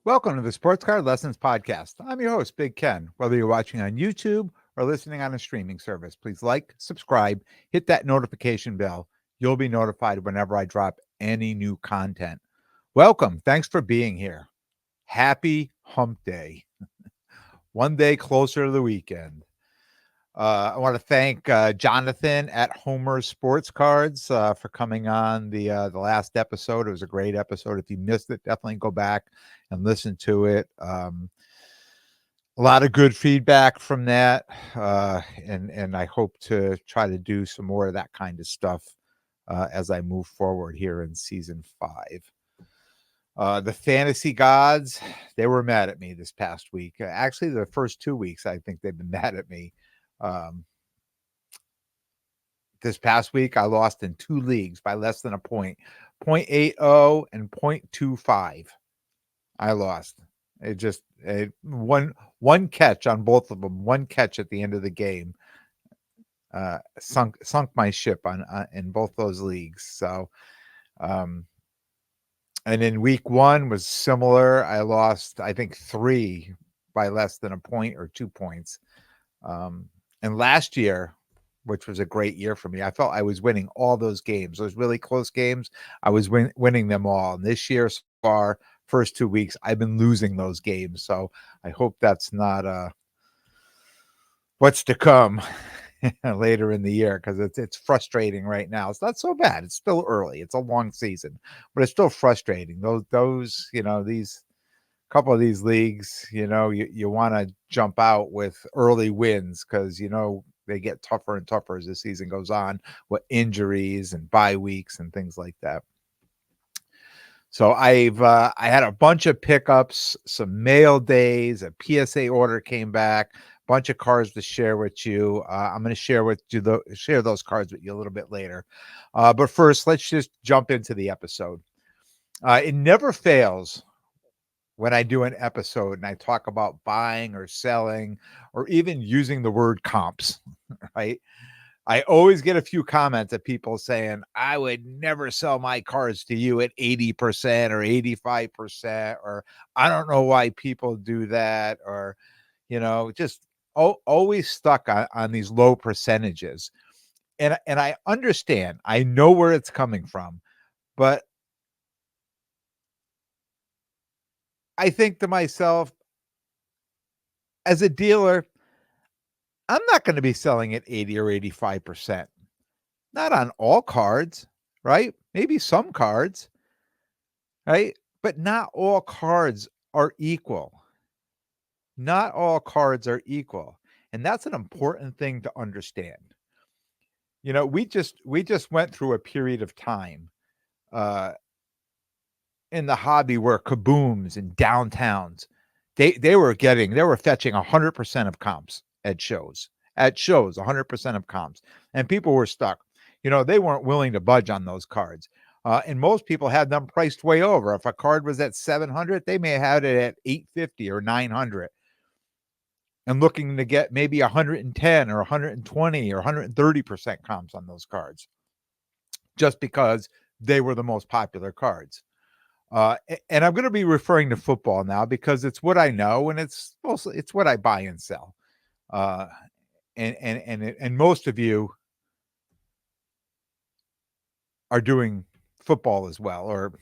Welcome to the Sports Card Lessons Podcast. I'm your host, Big Ken. Whether you're watching on YouTube or listening on a streaming service, please like, subscribe, hit that notification bell. You'll be notified whenever I drop any new content. Welcome. Thanks for being here. Happy Hump Day. One day closer to the weekend. I want to thank Jonathan at Homer Sports Cards for coming on the last episode. It was a great episode. If you missed it, definitely go back and listen to it. A lot of good feedback from that, and I hope to try to do some more of that kind of stuff as I move forward here in season 5. The fantasy gods, they were mad at me this past week. Actually, the first 2 weeks, I think they've been mad at me. This past week, I lost in 2 leagues by less than a point, 0.80 and 0.25. I lost. It just one catch on both of them. One catch at the end of the game sunk my ship on in both those leagues. So, and in week 1 was similar. I lost, I think, 3 by less than a point or 2 points. And last year, which was a great year for me, I felt I was winning all those games. Those really close games, I was winning them all. And this year, so far, first 2 weeks, I've been losing those games. So I hope that's not what's to come later in the year, because it's frustrating right now. It's not so bad. It's still early. It's a long season, but it's still frustrating. Those these couple of these leagues, you want to jump out with early wins, because they get tougher and tougher as the season goes on with injuries and bye weeks and things like that. So I had a bunch of pickups, some mail days, a PSA order came back, a bunch of cards to share with you. I'm going to share those cards with you a little bit later. But first, let's just jump into the episode. It never fails when I do an episode and I talk about buying or selling or even using the word comps, right? I always get a few comments of people saying, I would never sell my cards to you at 80% or 85%, or I don't know why people do that, or, just always stuck on these low percentages. And I understand, I know where it's coming from, but I think to myself, as a dealer, I'm not going to be selling at 80 or 85%. Not on all cards, right? Maybe some cards, right? But not all cards are equal. Not all cards are equal. And that's an important thing to understand. We just went through a period of time uh in the hobby where kabooms and downtowns, they were fetching 100% of comps at shows. At shows, 100% of comps. And people were stuck. They weren't willing to budge on those cards. And most people had them priced way over. If a card was at 700, they may have had it at 850 or 900 and looking to get maybe 110 or 120 or 130% comps on those cards just because they were the most popular cards. And I'm going to be referring to football now because it's what I know, and it's what I buy and sell. And most of you are doing football as well, or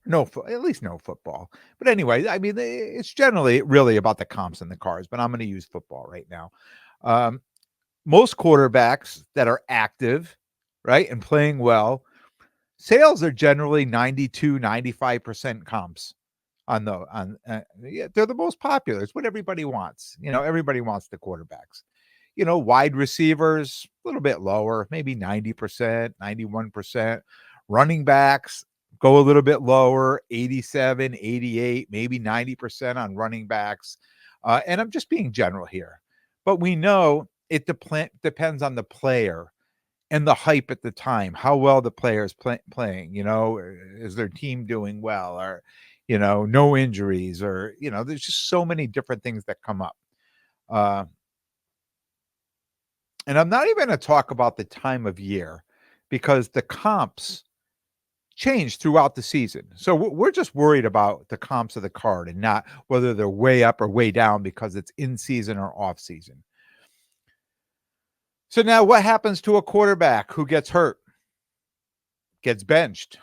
at least no football. But anyway, I mean, it's generally really about the comps and the cards, but I'm going to use football right now. Most quarterbacks that are active, right, and playing well, sales are generally 92, 95% comps on they're the most popular. It's what everybody wants. Everybody wants the quarterbacks. Wide receivers, a little bit lower, maybe 90%, 91%. Running backs go a little bit lower, 87, 88, maybe 90% on running backs. And I'm just being general here. But we know it depends on the player and the hype at the time, how well the player is playing, is their team doing well, or, no injuries, or, there's just so many different things that come up. And I'm not even going to talk about the time of year, because the comps change throughout the season. So we're just worried about the comps of the card and not whether they're way up or way down because it's in season or off season. So now what happens to a quarterback who gets hurt, gets benched,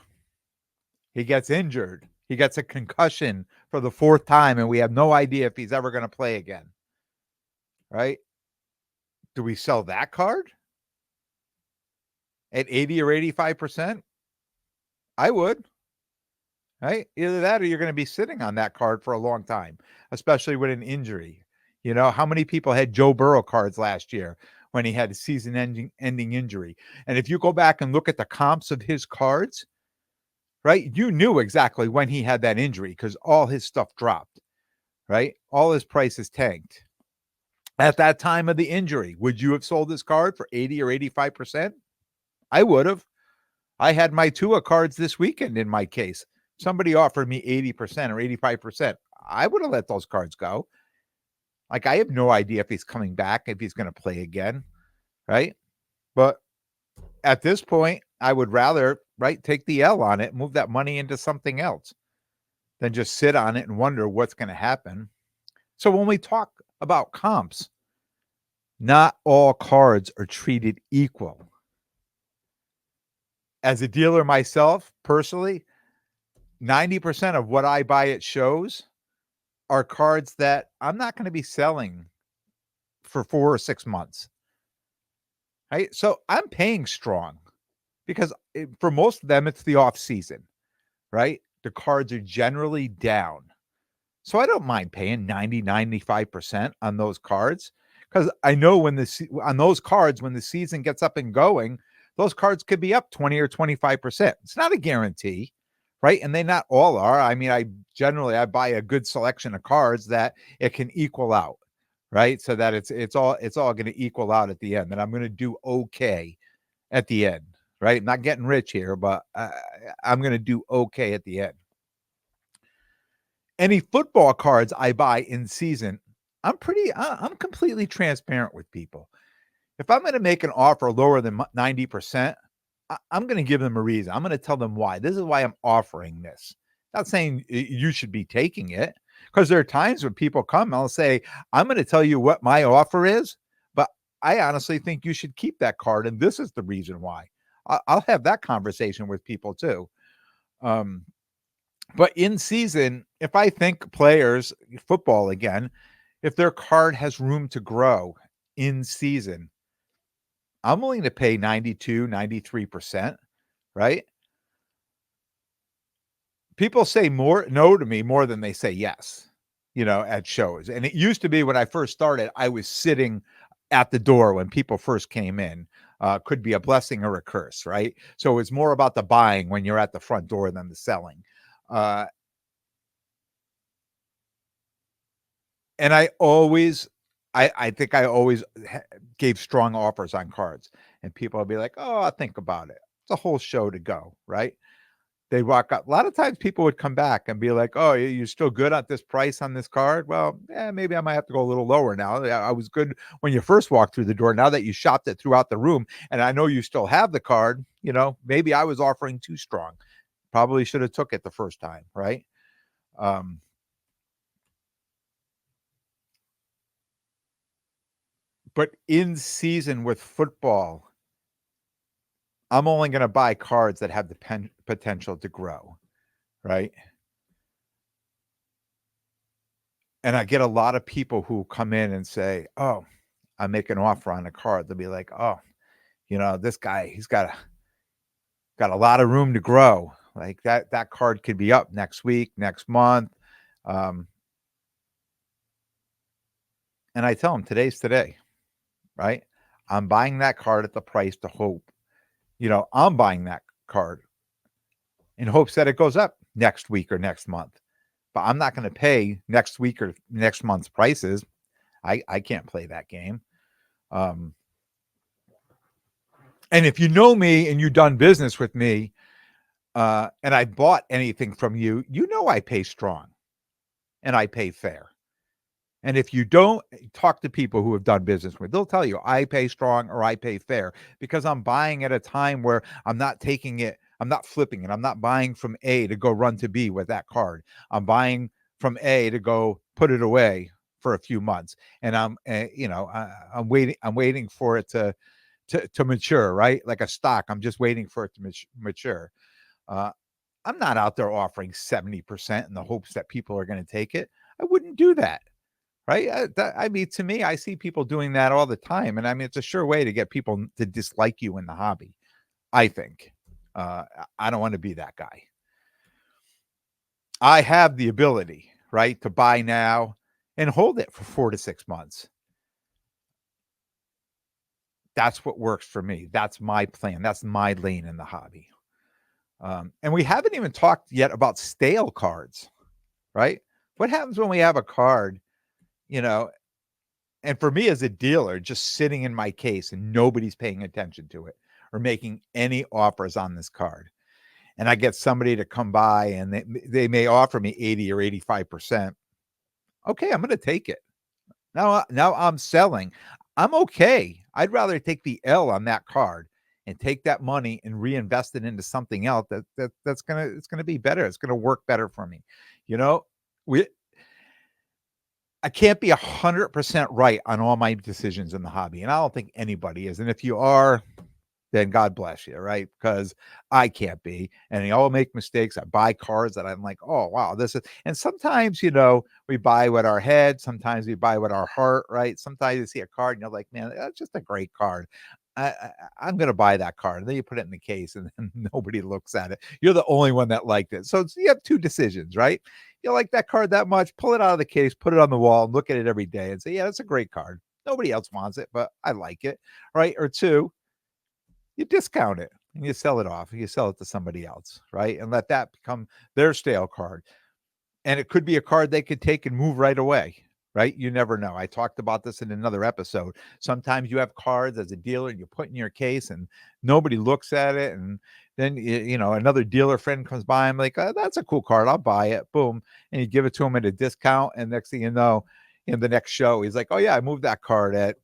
he gets injured, he gets a concussion for the fourth time, and we have no idea if he's ever going to play again, right? Do we sell that card at 80 or 85%? I would, right? Either that or you're going to be sitting on that card for a long time, especially with an injury. You know, how many people had Joe Burrow cards last year when he had a season-ending injury? And if you go back and look at the comps of his cards, right, you knew exactly when he had that injury because all his stuff dropped, right? All his prices tanked. At that time of the injury, would you have sold this card for 80 or 85%? I would have. I had my Tua cards this weekend in my case. Somebody offered me 80% or 85%. I would have let those cards go. Like, I have no idea if he's coming back, if he's going to play again, right? But at this point, I would rather, right, take the L on it, move that money into something else than just sit on it and wonder what's going to happen. So when we talk about comps, not all cards are treated equal. As a dealer myself, personally, 90% of what I buy at shows are cards that I'm not going to be selling for 4 or 6 months. Right? So I'm paying strong because for most of them, it's the off season, right? The cards are generally down. So I don't mind paying 90, 95% on those cards because I know on those cards, when the season gets up and going, those cards could be up 20 or 25%. It's not a guarantee, right? And they not all are. I mean, I buy a good selection of cards that it can equal out, right? So that it's all going to equal out at the end. And I'm going to do okay at the end, right? I'm not getting rich here, but I'm going to do okay at the end. Any football cards I buy in season, I'm completely transparent with people. If I'm going to make an offer lower than 90%, I'm going to give them a reason. I'm going to tell them why. This is why I'm offering this. Not saying you should be taking it, because there are times when people come, I'll say, I'm going to tell you what my offer is, but I honestly think you should keep that card, and this is the reason why. I'll have that conversation with people too. But in season, if I think players, football again, if their card has room to grow in season, I'm willing to pay 92, 93%, right? People say no to me more than they say yes, at shows. And it used to be when I first started, I was sitting at the door when people first came in. Could be a blessing or a curse, right? So it's more about the buying when you're at the front door than the selling. And I think I always gave strong offers on cards, and people will be like, "Oh, I'll think about it." It's a whole show to go, right? They walk up. A lot of times people would come back and be like, "Oh, you're still good at this price on this card?" Well, yeah, maybe I might have to go a little lower now. I was good when you first walked through the door. Now that you shopped it throughout the room, and I know you still have the card, maybe I was offering too strong. Probably should have took it the first time, right? But in season with football, I'm only going to buy cards that have the potential to grow, right? And I get a lot of people who come in and say, "Oh, I make an offer on a card." They'll be like, "Oh, this guy, he's got a lot of room to grow. Like that card could be up next week, next month." And I tell them, today's today, right? I'm buying that card at the price to hope. I'm buying that card in hopes that it goes up next week or next month. But I'm not going to pay next week or next month's prices. I can't play that game. And if you know me and you've done business with me, and I bought anything from you, I pay strong and I pay fair. And if you don't, talk to people who have done business with, they'll tell you I pay strong or I pay fair because I'm buying at a time where I'm not taking it I'm not flipping it. I'm not buying from A to go run to B with that card. I'm buying from A to go put it away for a few months, and I'm waiting. I'm waiting for it to mature, right? Like a stock. I'm just waiting for it to mature. Uh, I'm not out there offering 70% in the hopes that people are going to take it. I wouldn't do that. Right. I mean, to me, I see people doing that all the time. And I mean, it's a sure way to get people to dislike you in the hobby, I think. I don't want to be that guy. I have the ability, right, to buy now and hold it for 4 to 6 months. That's what works for me. That's my plan. That's my lane in the hobby. And we haven't even talked yet about stale cards, right? What happens when we have a card, you know, and for me as a dealer, just sitting in my case and nobody's paying attention to it or making any offers on this card? And I get somebody to come by and they may offer me 80 or 85%. Okay, I'm going to take it. Now I'm selling. I'm okay. I'd rather take the L on that card and take that money and reinvest it into something else that's gonna be better. It's gonna work better for me. You know, we I can't be 100% right on all my decisions in the hobby, and I don't think anybody is. And if you are, then God bless you, right? Because I can't be, and they all make mistakes. I buy cards that I'm like, oh wow, this is. And sometimes, we buy with our head. Sometimes we buy with our heart, right? Sometimes you see a card and you're like, man, that's just a great card. I'm going to buy that card. And then you put it in the case, and then nobody looks at it. You're the only one that liked it. So you have two decisions, right? You like that card that much, pull it out of the case, put it on the wall, and look at it every day and say, yeah, that's a great card. Nobody else wants it, but I like it, right? Or two, you discount it and you sell it off. You sell it to somebody else, right? And let that become their stale card. And it could be a card they could take and move right away, right? You never know. I talked about this in another episode. Sometimes you have cards as a dealer you put in your case and nobody looks at it. And then, another dealer friend comes by. I'm like, oh, that's a cool card. I'll buy it. Boom. And you give it to him at a discount. And next thing you know, in the next show, he's like, oh, yeah, I moved that card at,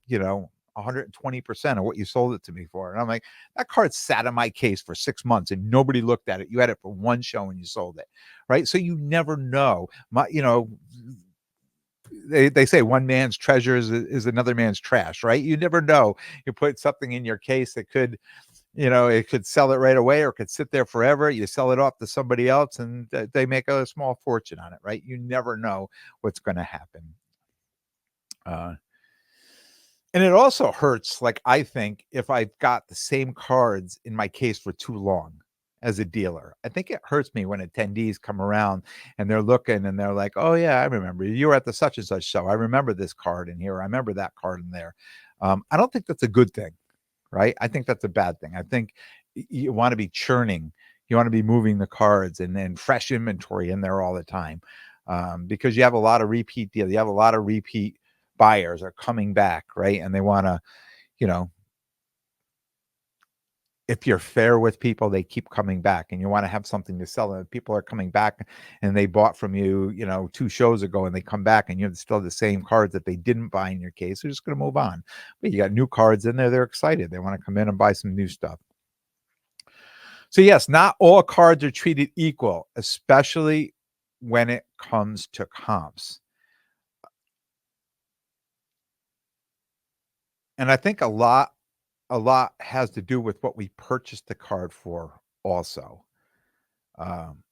120% of what you sold it to me for. And I'm like, that card sat in my case for 6 months and nobody looked at it. You had it for one show and you sold it. Right. So you never know. They say one man's treasure is another man's trash, right? You never know. You put something in your case that could, it could sell it right away or it could sit there forever. You sell it off to somebody else and they make a small fortune on it, right? You never know what's going to happen. And it also hurts, like, I think, if I've got the same cards in my case for too long as a dealer. I think it hurts me when attendees come around and they're looking and they're like, oh, yeah, I remember you were at the such and such show. I remember this card in here. I remember that card in there. I don't think that's a good thing, right? I think that's a bad thing. I think you want to be churning. You want to be moving the cards and then fresh inventory in there all the time, because you have a lot of repeat deals. You have a lot of repeat buyers are coming back, right? And they want to, you know, if you're fair with people, they keep coming back and you want to have something to sell. And if people are coming back and they bought from you, 2 shows ago and they come back and you have still the same cards that they didn't buy in your case, they're just going to move on. But you got new cards in there. They're excited. They want to come in and buy some new stuff. So yes, not all cards are treated equal, especially when it comes to comps. And I think a lot has to do with what we purchased the card for also. Um,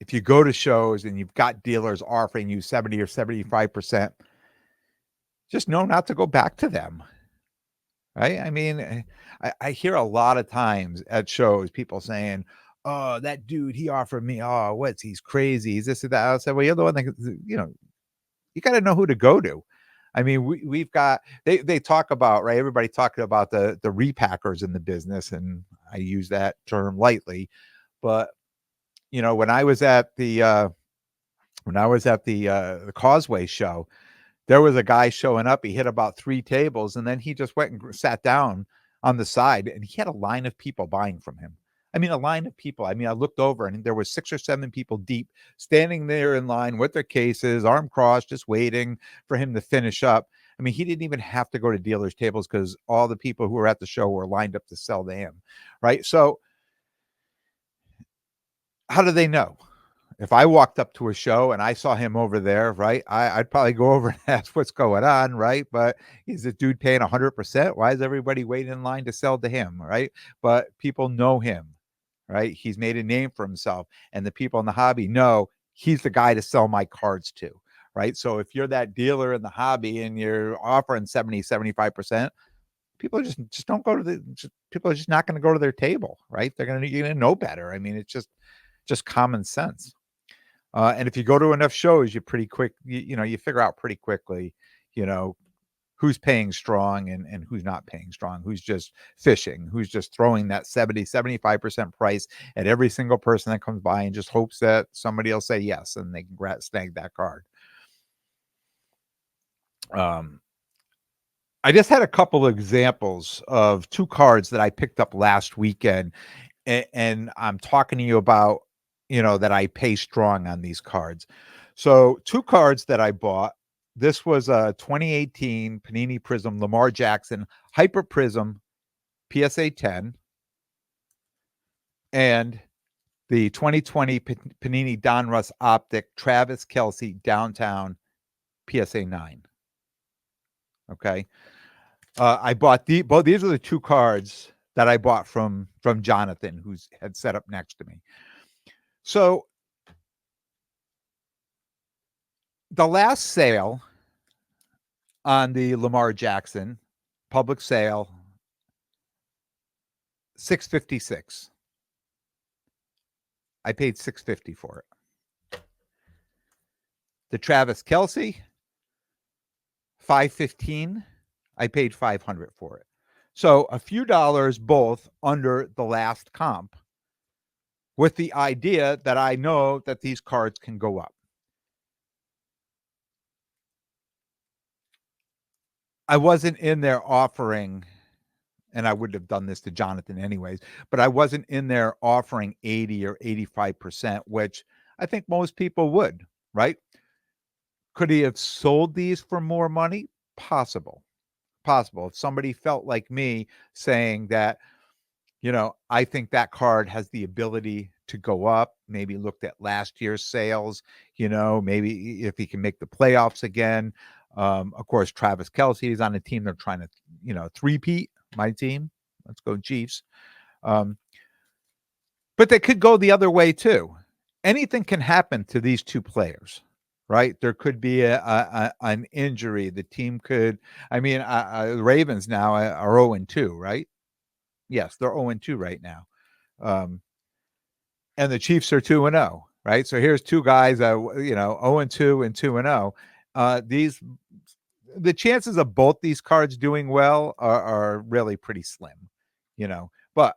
if you go to shows and you've got dealers offering you 70 or 75%, just know not to go back to them. Right? I mean, I hear a lot of times at shows people saying, oh, that dude, he offered me, oh, he's crazy. He's this or that. I said, well, you're the one that, you got to know who to go to. I mean, we've got, they talk about, right? Everybody talking about the repackers in the business. And I use that term lightly, but when I was at the Causeway show, there was a guy showing up. He hit about 3 tables and then he just went and sat down on the side and he had a line of people buying from him. I mean, a line of people. I mean, I looked over and there was 6 or 7 people deep standing there in line with their cases, arm crossed, just waiting for him to finish up. I mean, he didn't even have to go to dealers' tables because all the people who were at the show were lined up to sell to him, right? So how do they know? If I walked up to a show and I saw him over there, right, I'd probably go over and ask what's going on, right? But is this dude paying 100%? Why is everybody waiting in line to sell to him, right? But people know him, right? He's made a name for himself, and the people in the hobby know he's the guy to sell my cards to, right? So if you're that dealer in the hobby and you're offering 70, 75%, people just don't go to people are just not going to go to their table, right? You're going to know better. I mean, it's just common sense. And if you go to enough shows, you pretty quick, you figure out pretty quickly, you know, who's paying strong and who's not paying strong, who's just fishing, who's just throwing that 70, 75% price at every single person that comes by and just hopes that somebody will say yes and they can snag that card. I just had a couple of examples of two cards that I picked up last weekend, and I'm talking to you about, that I pay strong on these cards. So two cards that I bought. This was a 2018 Panini Prism Lamar Jackson Hyper Prism PSA 10 and the 2020 Panini Donruss Optic Travis Kelce Downtown PSA 9. Okay. I bought both. These are the two cards that I bought from Jonathan, who's had set up next to me. So the last sale on the Lamar Jackson public sale, $656. I paid $650 for it. The Travis Kelce, $515. I paid $500 for it. So a few dollars both under the last comp, with the idea that I know that these cards can go up. I wasn't in there offering, and I would have done this to Jonathan anyways, but I wasn't in there offering 80 or 85%, which I think most people would, right? Could he have sold these for more money? Possible. If somebody felt like me saying that, I think that card has the ability to go up, maybe looked at last year's sales, maybe if he can make the playoffs again. Of course, Travis Kelce is on a team they're trying to, three-peat my team. Let's go Chiefs. But they could go the other way too. Anything can happen to these two players, right? There could be an injury. The team could, the Ravens now are 0-2, right? Yes, they're 0-2 right now. And the Chiefs are 2-0, right? So here's two guys, 0-2 and 2-0. The chances of both these cards doing well are really pretty slim, But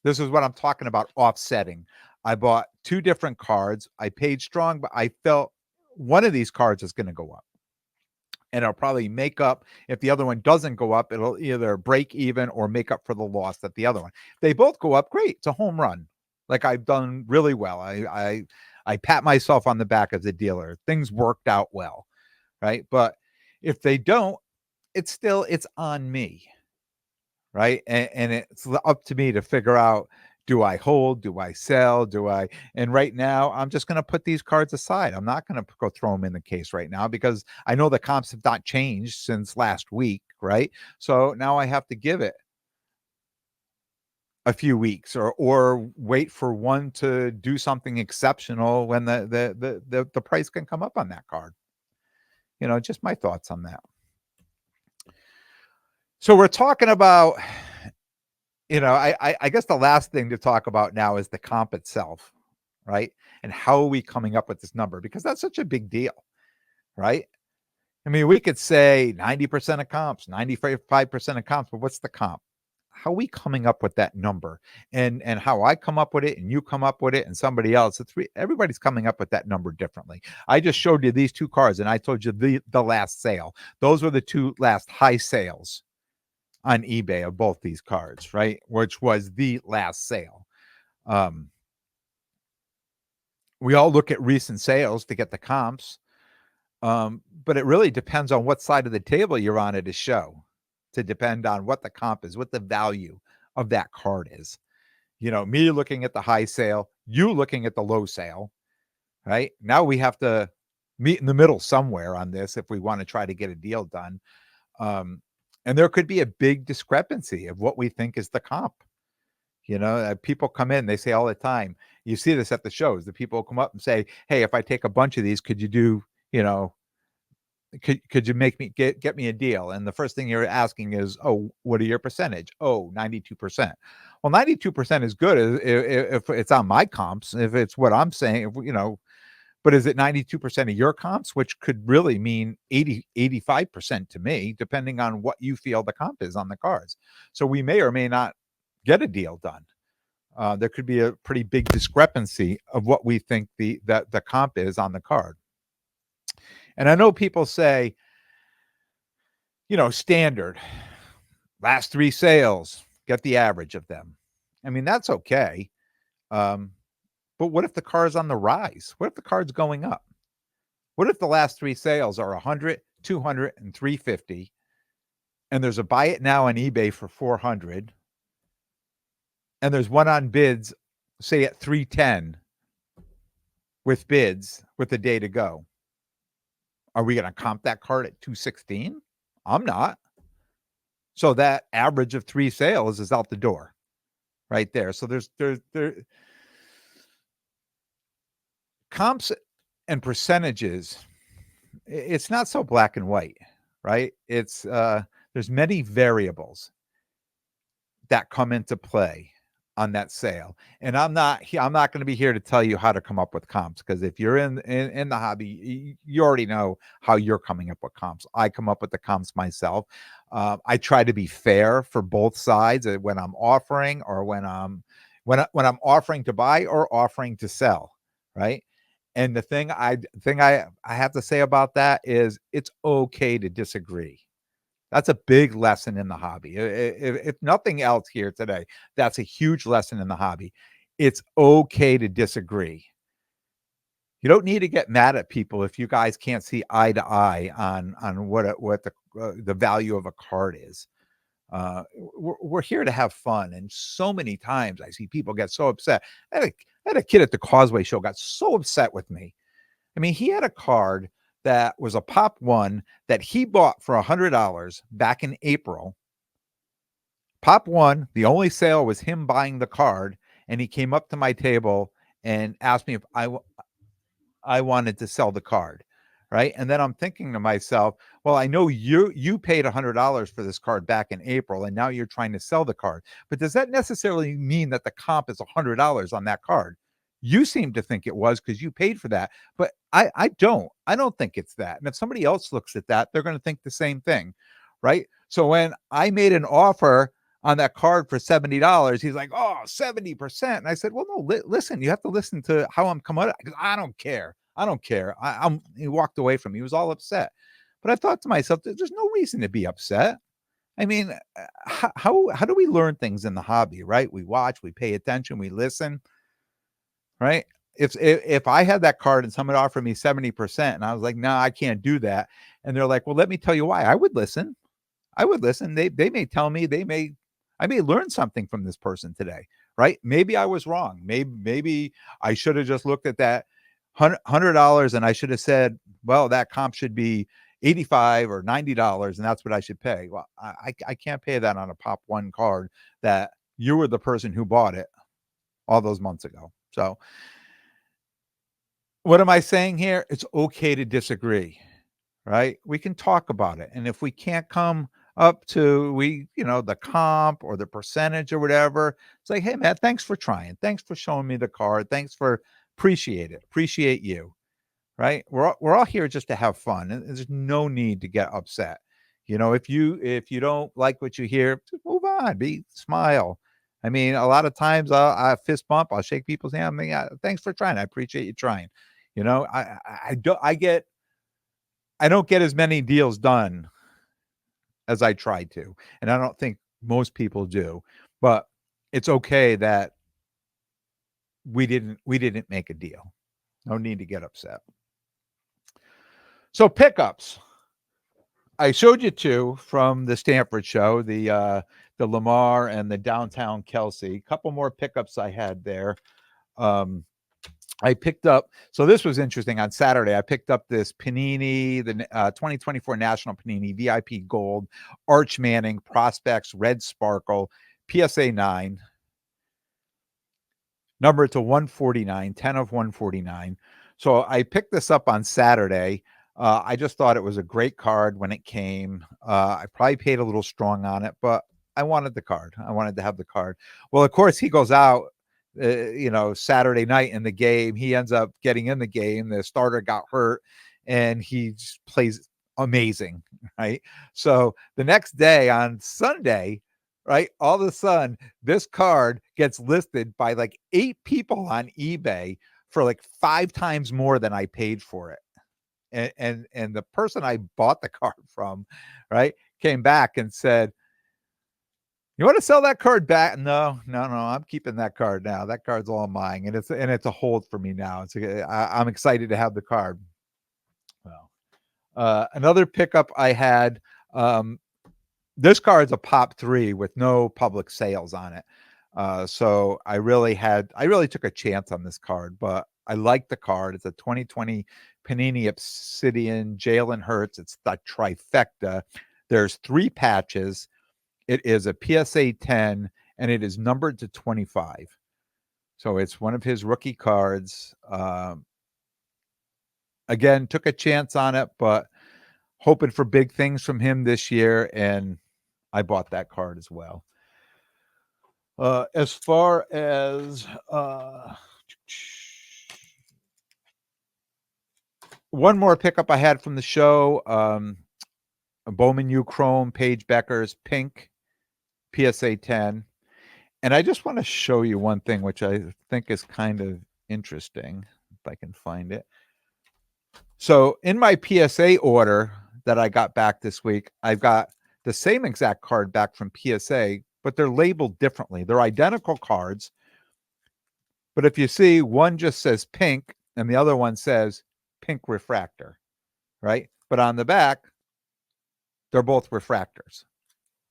this is what I'm talking about, offsetting. I bought two different cards. I paid strong, but I felt one of these cards is going to go up. And it'll probably make up. If the other one doesn't go up, it'll either break even or make up for the loss that the other one. They both go up, great. It's a home run. Like, I've done really well. I pat myself on the back as a dealer. Things worked out well, right? But if they don't, it's on me, right? And it's up to me to figure out, do I hold? Do I sell? And right now, I'm just going to put these cards aside. I'm not going to go throw them in the case right now because I know the comps have not changed since last week, right? So now I have to give it a few weeks or wait for one to do something exceptional when the price can come up on that card. Just my thoughts on that. So we're talking about, I guess the last thing to talk about now is the comp itself, right? And how are we coming up with this number? Because that's such a big deal, right? I mean, we could say 90% of comps, 95% of comps, but what's the comp? How are we coming up with that number? And how I come up with it and you come up with it and somebody else, everybody's coming up with that number differently. I just showed you these two cards and I told you the last sale. Those were the two last high sales on eBay of both these cards, right? Which was the last sale. We all look at recent sales to get the comps. But it really depends on what side of the table you're on at a show, to depend on what the comp is, what the value of that card is. Me looking at the high sale, you looking at the low sale, right? Now we have to meet in the middle somewhere on this if we want to try to get a deal done. And there could be a big discrepancy of what we think is the comp. People come in, they say all the time, you see this at the shows, the people come up and say, hey, if I take a bunch of these, could you do, could you make me get me a deal? And the first thing you're asking is, oh, what are your percentage? Oh, 92%. Well, 92% is good if it's on my comps, if it's what I'm saying, but is it 92% of your comps, which could really mean 85% to me, depending on what you feel the comp is on the cards. So we may or may not get a deal done. There could be a pretty big discrepancy of what we think the comp is on the card. And I know people say, standard, last 3 sales, get the average of them. I mean, that's okay. But what if the card's on the rise? What if the card's going up? What if the last 3 sales are 100, 200, and 350, and there's a buy it now on eBay for 400, and there's one on bids, say at 310, with bids with the day to go? Are we going to comp that card at 216? I'm not. So that average of 3 sales is out the door right there. So there's comps and percentages. It's not so black and white, right? It's there's many variables that come into play on that sale. And I'm not going to be here to tell you how to come up with comps, because if you're in the hobby, you already know how you're coming up with comps. I come up with the comps myself. I try to be fair for both sides when I'm offering, or when I'm offering to buy or offering to sell, right? And the thing I have to say about that is, it's okay to disagree. That's a big lesson in the hobby. If nothing else here today, that's a huge lesson in the hobby. It's okay to disagree. You don't need to get mad at people if you guys can't see eye to eye on what the value of a card is. We're here to have fun, and so many times I see people get so upset. I had a kid at the Causeway show got so upset with me. I mean, he had a card that was a Pop 1 that he bought for $100 back in April. Pop 1, the only sale was him buying the card, and he came up to my table and asked me if I wanted to sell the card, right? And then I'm thinking to myself, well, I know you paid $100 for this card back in April, and now you're trying to sell the card. But does that necessarily mean that the comp is $100 on that card? You seem to think it was because you paid for that, but I don't. I don't think it's that. And if somebody else looks at that, they're going to think the same thing, right? So when I made an offer on that card for $70, he's like, oh, 70%. And I said, well, no, listen, you have to listen to how I'm coming out. Because I don't care. I don't care. He walked away from me. He was all upset. But I thought to myself, there's no reason to be upset. I mean, how do we learn things in the hobby, right? We watch, we pay attention, we listen, right? If I had that card and someone offered me 70% and I was like, no, I can't do that. And they're like, well, let me tell you why. I would listen. They may tell me, I may learn something from this person today, right? Maybe I was wrong. Maybe I should have just looked at that $100 and I should have said, well, that comp should be $85 or $90, and that's what I should pay. Well, I can't pay that on a Pop 1 card that you were the person who bought it all those months ago. So what am I saying here? It's okay to disagree, right? We can talk about it. And if we can't come up to the comp or the percentage or whatever, it's like, hey man, thanks for trying. Thanks for showing me the card. Thanks for appreciate it. Appreciate you. Right? We're all here just to have fun. And there's no need to get upset. If you don't like what you hear, just move on. Smile. I mean, a lot of times I fist bump, I'll shake people's hand. I mean, thanks for trying. I appreciate you trying. I don't get as many deals done as I try to, and I don't think most people do. But it's okay that we didn't make a deal. No need to get upset. So pickups. I showed you two from the Stanford show, the Lamar and the downtown Kelsey. A couple more pickups I had there. I picked up, so this was interesting. On Saturday, I picked up this Panini, the 2024 National Panini VIP Gold, Arch Manning, Prospects, Red Sparkle, PSA 9, number to 149, 10 of 149. So I picked this up on Saturday. I just thought it was a great card when it came. I probably paid a little strong on it, but I wanted the card. I wanted to have the card. Well, of course, he goes out, Saturday night in the game. He ends up getting in the game. The starter got hurt, and he just plays amazing, right? So the next day on Sunday, right, all of a sudden, this card gets listed by like 8 people on eBay for like 5 times more than I paid for it. And the person I bought the card from, right, came back and said, "You want to sell that card back?" No, I'm keeping that card now. That card's all mine, and it's a hold for me now. I'm excited to have the card. Well, another pickup I had. This card's a pop 3 with no public sales on it. So I really took a chance on this card, but I like the card. It's a 2020 Panini Obsidian Jalen Hurts. It's the trifecta. There's 3 patches. It is a PSA 10, and it is numbered to 25. So it's one of his rookie cards. Again, took a chance on it, but hoping for big things from him this year, and I bought that card as well. As far as one more pickup I had from the show, Bowman U Chrome, Paige Becker's Pink, PSA 10. And I just want to show you one thing, which I think is kind of interesting, if I can find it. So in my PSA order that I got back this week, I've got the same exact card back from PSA, but they're labeled differently. They're identical cards. But if you see, one just says pink and the other one says pink refractor, right? But on the back, they're both refractors.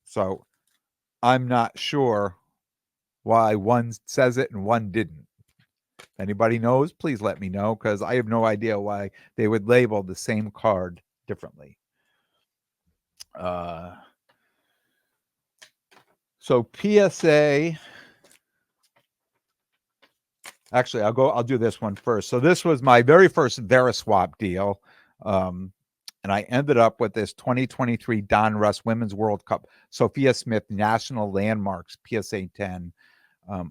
So I'm not sure why one says it and one didn't. If anybody knows, please let me know, because I have no idea why they would label the same card differently. So PSA, actually, I'll do this one first. So this was my very first Veriswap deal. And I ended up with this 2023 Don Russ Women's World Cup Sophia Smith National Landmarks PSA 10.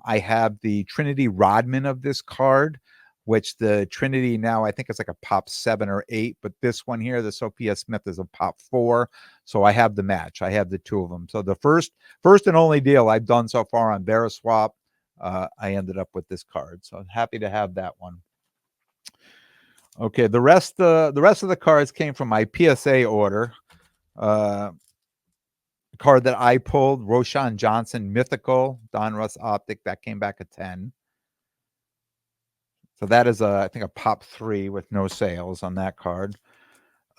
I have the Trinity Rodman of this card, which the Trinity now, I think it's like a pop 7 or 8, but this one here, the Sophia Smith, is a pop 4. So I have the match. I have the 2 of them. So the first and only deal I've done so far on Veriswap, I ended up with this card. So I'm happy to have that one. Okay, the rest of the cards came from my PSA order. Card that I pulled, Roshan Johnson Mythical Don Russ Optic, that came back a 10. So that is I think a pop 3 with no sales on that card.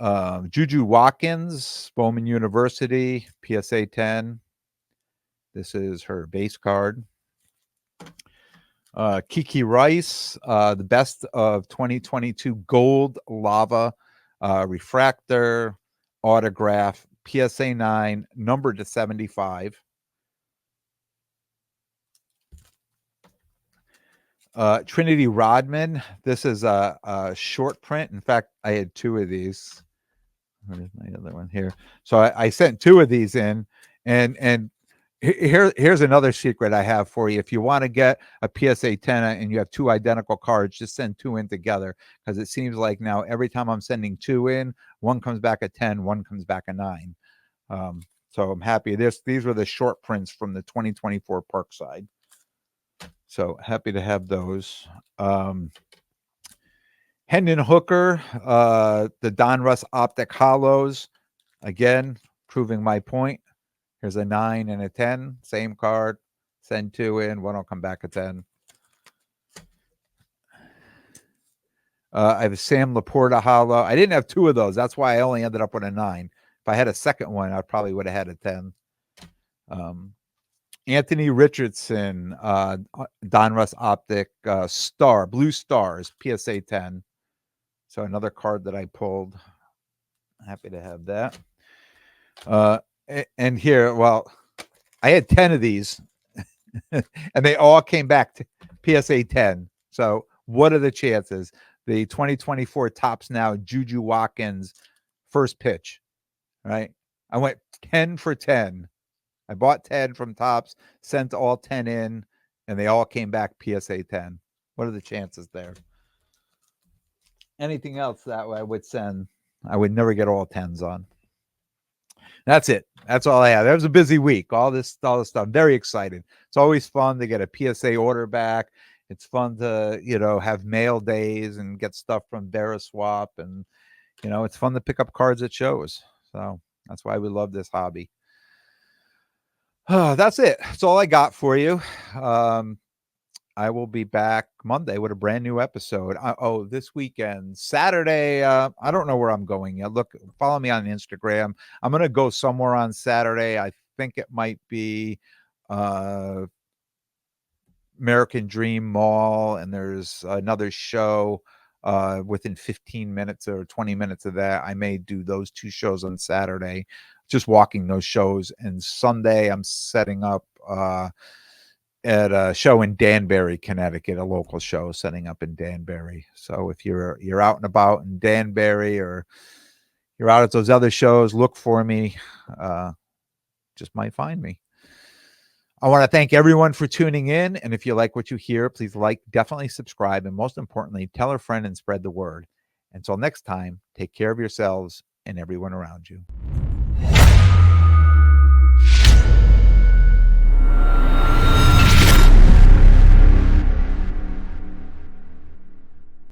Juju Watkins, Bowman University, PSA 10. This is her base card. Kiki Rice, the best of 2022 Gold Lava Refractor Autograph, PSA 9, numbered to 75. Trinity Rodman, this is a short print. In fact, I had 2 of these. Where's my other one here? So I sent 2 of these in, and here's another secret I have for you. If you want to get a PSA 10 and you have 2 identical cards, just send 2 in together, because it seems like now every time I'm sending 2 in, one comes back a 10, one comes back a 9. So I'm happy. These were the short prints from the 2024 Parkside. So happy to have those. Hendon Hooker, the Don Russ Optic Hollows, again, proving my point. Here's a 9 and a 10, same card. Send 2 in, one will come back a 10. I have a Sam Laporta hollow. I didn't have 2 of those. That's why I only ended up with a 9. If I had a second one, I probably would have had a 10. Anthony Richardson, Donruss Optic, Blue Stars, PSA 10. So another card that I pulled. Happy to have that. And here, well, I had 10 of these, and they all came back to PSA 10. So what are the chances? The 2024 Topps Now Juju Watkins first pitch, right? I went 10 for 10. I bought 10 from Topps, sent all 10 in, and they all came back PSA 10. What are the chances there? Anything else that I would send, I would never get all 10s on. That's it. That's all I have. That was a busy week. All this stuff. Very excited. It's always fun to get a PSA order back. It's fun to, have mail days and get stuff from Veriswap. And, it's fun to pick up cards at shows. So that's why we love this hobby. That's it. That's all I got for you. I will be back Monday with a brand new episode. This weekend, Saturday. I don't know where I'm going yet. Look, follow me on Instagram. I'm going to go somewhere on Saturday. I think it might be American Dream Mall, and there's another show within 15 minutes or 20 minutes of that. I may do those 2 shows on Saturday, just walking those shows. And Sunday, I'm setting up at a show in Danbury, Connecticut, a local show setting up in Danbury. So if you're out and about in Danbury, or you're out at those other shows, look for me. Just might find me. I want to thank everyone for tuning in. And if you like what you hear, please definitely subscribe. And most importantly, tell a friend and spread the word. Until next time, take care of yourselves and everyone around you.